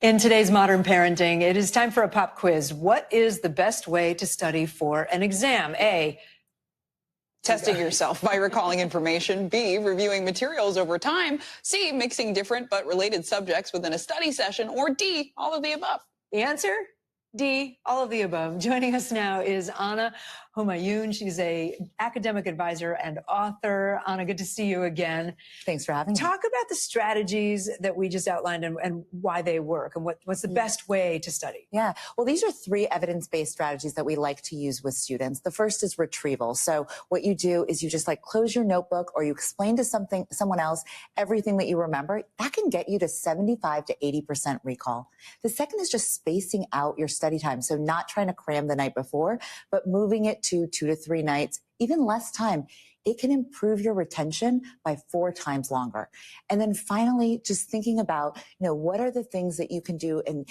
In today's modern parenting, it is time for a pop quiz. What is the best way to study for an exam? A, Testing yourself by recalling information. B, reviewing materials over time. C, mixing different but related subjects within a study session. Or D, all of the above. the answer? D, all of the above. Joining us now is Ana Homayoun. She's a academic advisor and author. Ana, good to see you again. Thanks for having me. Talk about the strategies that we just outlined and why they work and what's the best way to study. Yeah, well, these are 3 evidence-based strategies that we like to use with students. The first is retrieval. So what you do is you just close your notebook or you explain to someone else everything that you remember. That can get you to 75 to 80% recall. The second is just spacing out your study time. So not trying to cram the night before, but moving it to 2 to 3 nights, even less time. It can improve your retention by 4 times longer. And then finally, just thinking about, what are the things that you can do in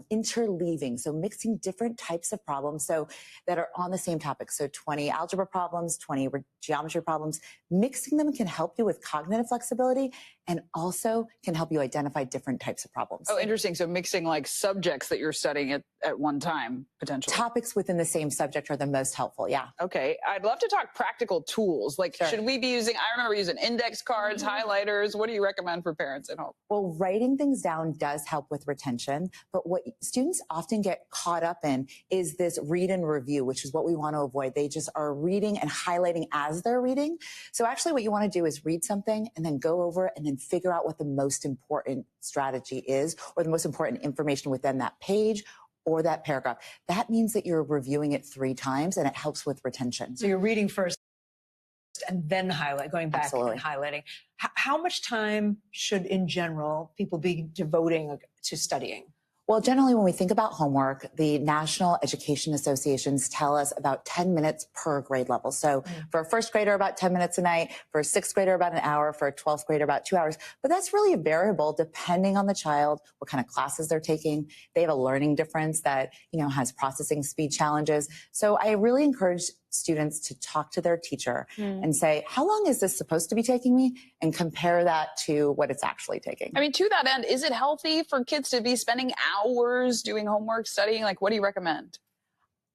interleaving, so mixing different types of problems that are on the same topic. So 20 algebra problems, 20 geometry problems, mixing them can help you with cognitive flexibility and also can help you identify different types of problems. Oh, interesting. So mixing subjects that you're studying at one time, potentially. Topics within the same subject are the most helpful, yeah. Okay. I'd love to talk practical tools. Sure. Should we be using, I remember using index cards, highlighters. What do you recommend for parents at home? Well, writing things down does help with retention, but what students often get caught up in is this read and review, which is what we want to avoid. They just are reading and highlighting as they're reading. So actually what you want to do is read something and then go over and then figure out what the most important strategy is or the most important information within that page or that paragraph. That means that you're reviewing it 3 times and it helps with retention. So you're reading first and then going back Absolutely. and highlighting. How much time should, in general, people be devoting to studying? Well, generally, when we think about homework, the National Education Associations tell us about 10 minutes per grade level. So for a first grader, about 10 minutes a night, for a 6th grader, about an hour, for a 12th grader, about 2 hours. But that's really a variable depending on the child, what kind of classes they're taking. They have a learning difference that, has processing speed challenges. So I really encourage students to talk to their teacher and say, how long is this supposed to be taking me? And compare that to what it's actually taking. I mean, to that end, is it healthy for kids to be spending hours doing homework, studying? What do you recommend?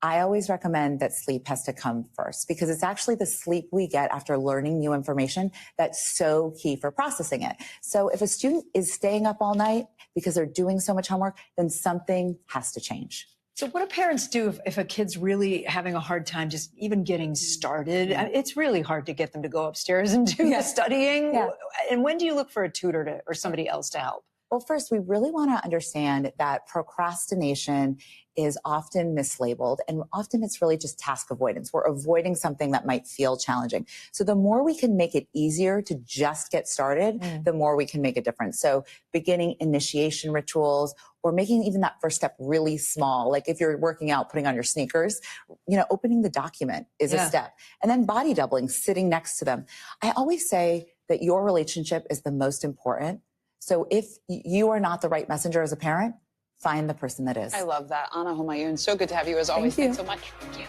I always recommend that sleep has to come first because it's actually the sleep we get after learning new information that's so key for processing it. So if a student is staying up all night because they're doing so much homework, then something has to change. So what do parents do if a kid's really having a hard time just even getting started? It's really hard to get them to go upstairs and do the studying. Yeah. And when do you look for a tutor or somebody else to help? Well, first, we really want to understand that procrastination is often mislabeled, and often it's really just task avoidance. We're avoiding something that might feel challenging. So the more we can make it easier to just get started, the more we can make a difference. So beginning initiation rituals or making even that first step really small. Like if you're working out, putting on your sneakers, opening the document is a step. And then body doubling, sitting next to them. I always say that your relationship is the most important. So if you are not the right messenger as a parent, find the person that is. I love that. Ana Homayoun, so good to have you as always. Thank you. Thanks so much. Thank you.